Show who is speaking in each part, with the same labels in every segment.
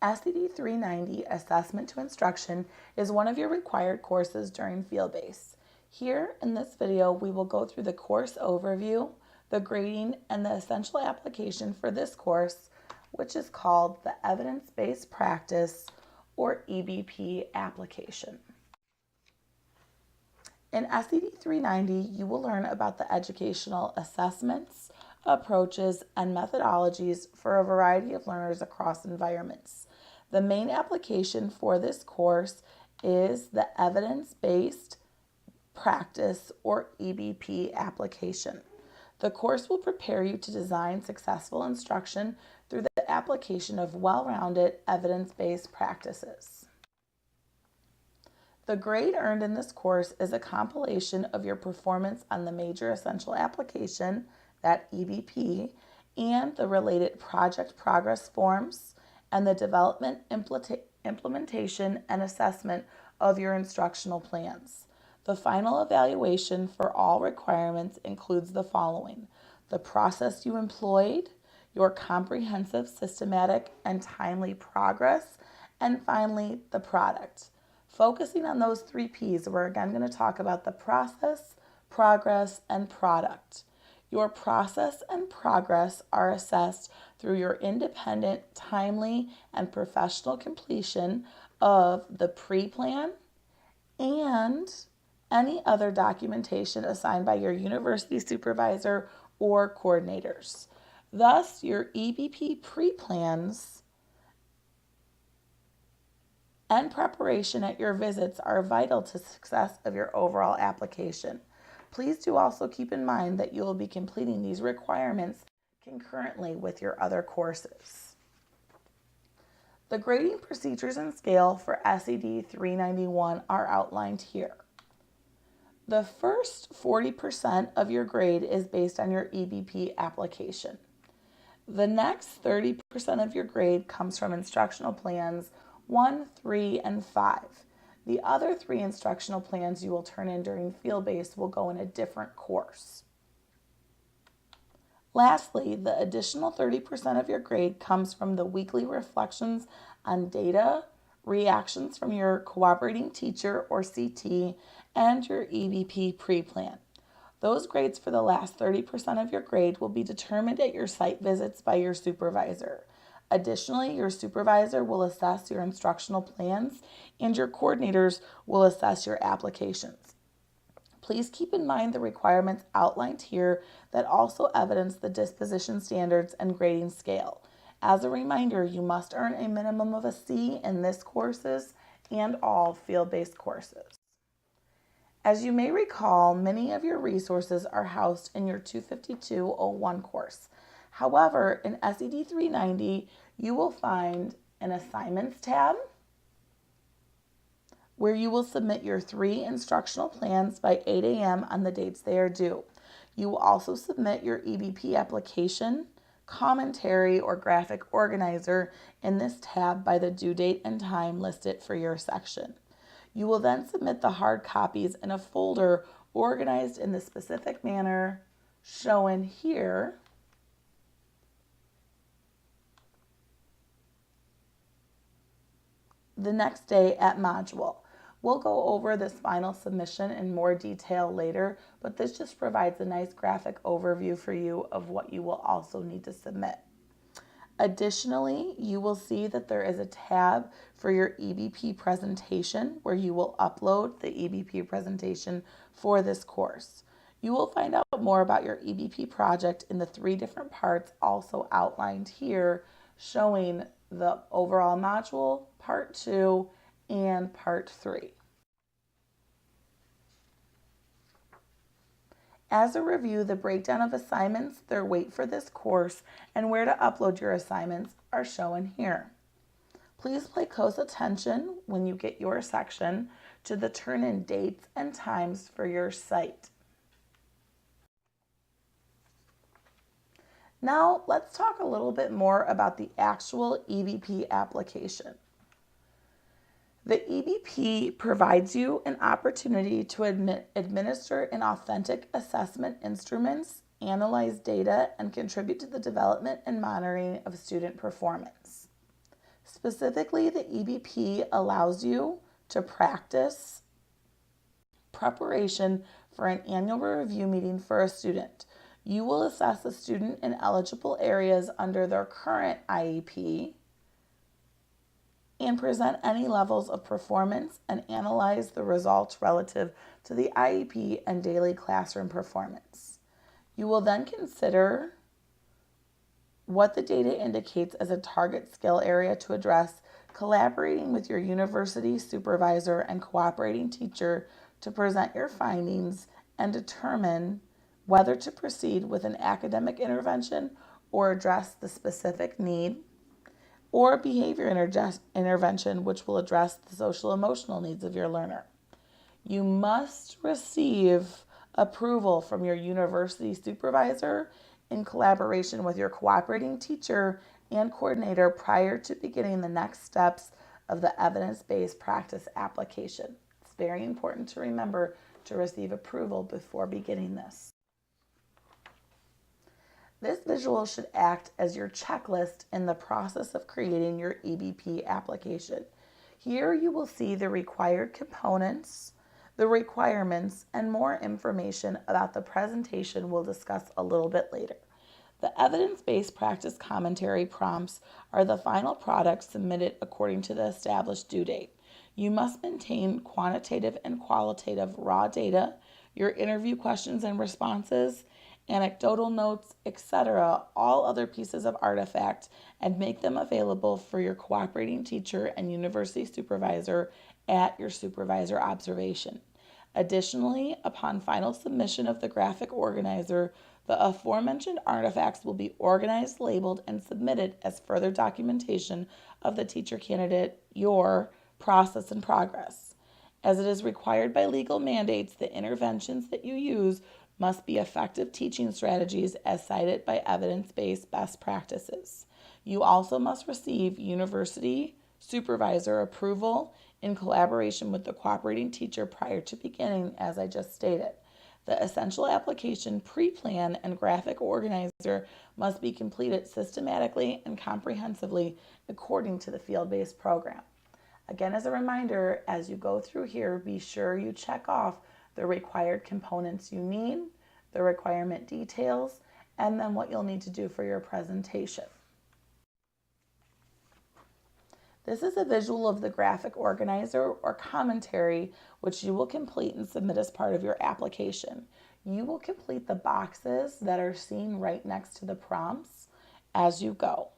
Speaker 1: SED 390 Assessment to Instruction is one of your required courses during Fieldbase. Here in this video, we will go through the course overview, the grading, and the essential application for this course, which is called the Evidence-Based Practice, or EBP application. In SED 390, you will learn about the educational assessments, approaches, and methodologies for a variety of learners across environments. The main application for this course is the Evidence-Based Practice, or EBP application. The course will prepare you to design successful instruction through the application of well-rounded evidence-based practices. The grade earned in this course is a compilation of your performance on the major essential application, that EBP, and the related project progress forms, and the development, implementation, and assessment of your instructional plans. The final evaluation for all requirements includes the following: the process you employed, your comprehensive, systematic, and timely progress, and finally, the product. Focusing on those 3 P's, we're again going to talk about the process, progress, and product. Your process and progress are assessed through your independent, timely, and professional completion of the pre-plan and any other documentation assigned by your university supervisor or coordinators. Thus, your EBP pre-plans and preparation at your visits are vital to success of your overall application. Please do also keep in mind that you will be completing these requirements concurrently with your other courses. The grading procedures and scale for SED 391 are outlined here. The first 40% of your grade is based on your EBP application. The next 30% of your grade comes from instructional plans 1, 3, and 5. The other 3 instructional plans you will turn in during Fieldbase will go in a different course. Lastly, the additional 30% of your grade comes from the weekly reflections on data, reactions from your cooperating teacher or CT, and your EBP pre-plan. Those grades for the last 30% of your grade will be determined at your site visits by your supervisor. Additionally, your supervisor will assess your instructional plans and your coordinators will assess your applications. Please keep in mind the requirements outlined here that also evidence the disposition standards and grading scale. As a reminder, you must earn a minimum of a C in this courses and all field-based courses. As you may recall, many of your resources are housed in your 252.01 course. However, in SED 390, you will find an Assignments tab where you will submit your 3 instructional plans by 8 a.m. on the dates they are due. You will also submit your EBP application, commentary, or graphic organizer in this tab by the due date and time listed for your section. You will then submit the hard copies in a folder organized in the specific manner shown here the next day at module. We'll go over this final submission in more detail later, but this just provides a nice graphic overview for you of what you will also need to submit. Additionally, you will see that there is a tab for your EBP presentation where you will upload the EBP presentation for this course. You will find out more about your EBP project in the 3 different parts also outlined here, showing the overall module, part 2, and part 3. As a review, the breakdown of assignments, their weight for this course, and where to upload your assignments are shown here. Please pay close attention when you get your section to the turn-in dates and times for your site. Now, let's talk a little bit more about the actual EBP application. The EBP provides you an opportunity to administer an authentic assessment instruments, analyze data, and contribute to the development and monitoring of student performance. Specifically, the EBP allows you to practice preparation for an annual review meeting for a student. You will assess a student in eligible areas under their current IEP and present any levels of performance and analyze the results relative to the IEP and daily classroom performance. You will then consider what the data indicates as a target skill area to address, collaborating with your university supervisor and cooperating teacher to present your findings and determine whether to proceed with an academic intervention or address the specific need, or behavior intervention which will address the social emotional needs of your learner. You must receive approval from your university supervisor in collaboration with your cooperating teacher and coordinator prior to beginning the next steps of the evidence-based practice application. It's very important to remember to receive approval before beginning this. This visual should act as your checklist in the process of creating your EBP application. Here you will see the required components, the requirements, and more information about the presentation we'll discuss a little bit later. The evidence-based practice commentary prompts are the final product submitted according to the established due date. You must maintain quantitative and qualitative raw data, your interview questions and responses, anecdotal notes, etc., all other pieces of artifact, and make them available for your cooperating teacher and university supervisor at your supervisor observation. Additionally, upon final submission of the graphic organizer, the aforementioned artifacts will be organized, labeled, and submitted as further documentation of the teacher candidate, your process and progress. As it is required by legal mandates, the interventions that you use must be effective teaching strategies as cited by evidence-based best practices. You also must receive university supervisor approval in collaboration with the cooperating teacher prior to beginning, as I just stated. The essential application pre-plan and graphic organizer must be completed systematically and comprehensively according to the field-based program. Again, as a reminder, as you go through here, be sure you check off the required components you need, the requirement details, and then what you'll need to do for your presentation. This is a visual of the graphic organizer or commentary, which you will complete and submit as part of your application. You will complete the boxes that are seen right next to the prompts as you go.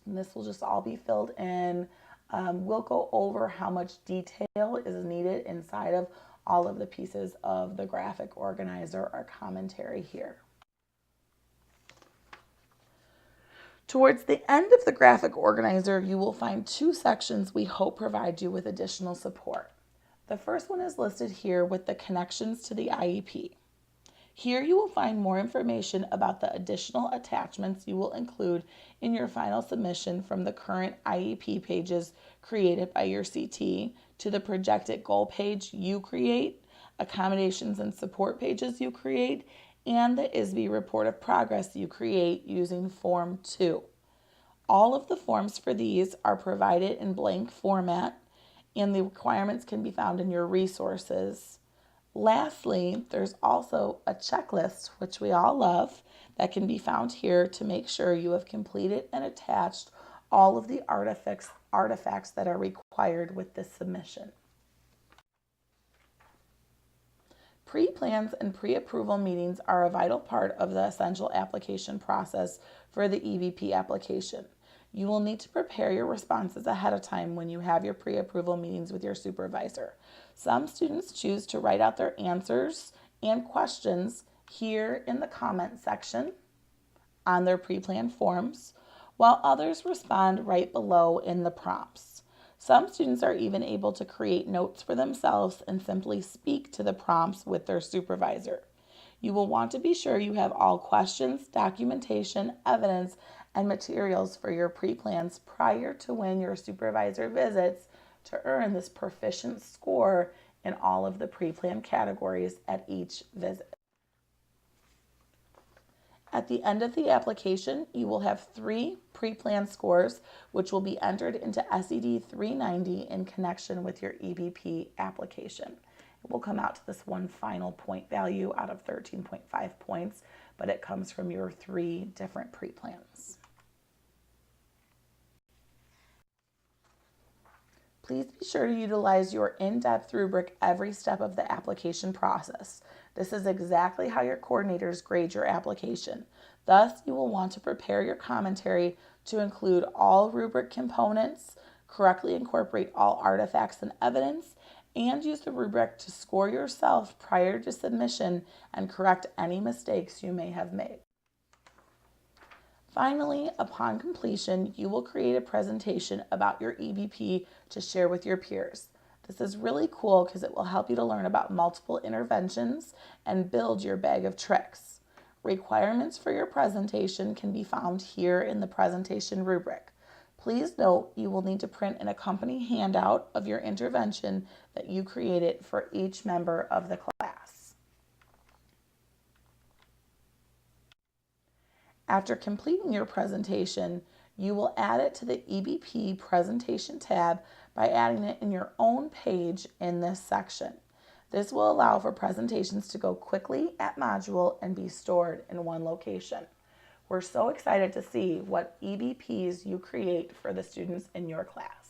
Speaker 1: And this will just all be filled in. We'll go over how much detail is needed inside of all of the pieces of the graphic organizer or commentary here. Towards the end of the graphic organizer, you will find two sections we hope provide you with additional support. The first one is listed here with the connections to the IEP. Here you will find more information about the additional attachments you will include in your final submission, from the current IEP pages created by your CT to the projected goal page you create, accommodations and support pages you create, and the ISB report of progress you create using Form 2. All of the forms for these are provided in blank format, and the requirements can be found in your resources. Lastly, there's also a checklist, which we all love, that can be found here to make sure you have completed and attached all of the artifacts that are required with this submission. Pre-plans and pre-approval meetings are a vital part of the essential application process for the EBP application. You will need to prepare your responses ahead of time when you have your pre-approval meetings with your supervisor. Some students choose to write out their answers and questions here in the comment section on their pre-planned forms, while others respond right below in the prompts. Some students are even able to create notes for themselves and simply speak to the prompts with their supervisor. You will want to be sure you have all questions, documentation, evidence, and materials for your pre-plans prior to when your supervisor visits to earn this proficient score in all of the pre-planned categories at each visit. At the end of the application, you will have 3 pre-planned scores, which will be entered into SED 390 in connection with your EBP application. It will come out to this one final point value out of 13.5 points, but it comes from your 3 different pre-plans. Please be sure to utilize your in-depth rubric every step of the application process. This is exactly how your coordinators grade your application. Thus, you will want to prepare your commentary to include all rubric components, correctly incorporate all artifacts and evidence, and use the rubric to score yourself prior to submission and correct any mistakes you may have made. Finally, upon completion, you will create a presentation about your EBP to share with your peers. This is really cool because it will help you to learn about multiple interventions and build your bag of tricks. Requirements for your presentation can be found here in the presentation rubric. Please note you will need to print an accompanying handout of your intervention that you created for each member of the class. After completing your presentation, you will add it to the EBP presentation tab by adding it in your own page in this section. This will allow for presentations to go quickly at module and be stored in one location. We're so excited to see what EBPs you create for the students in your class.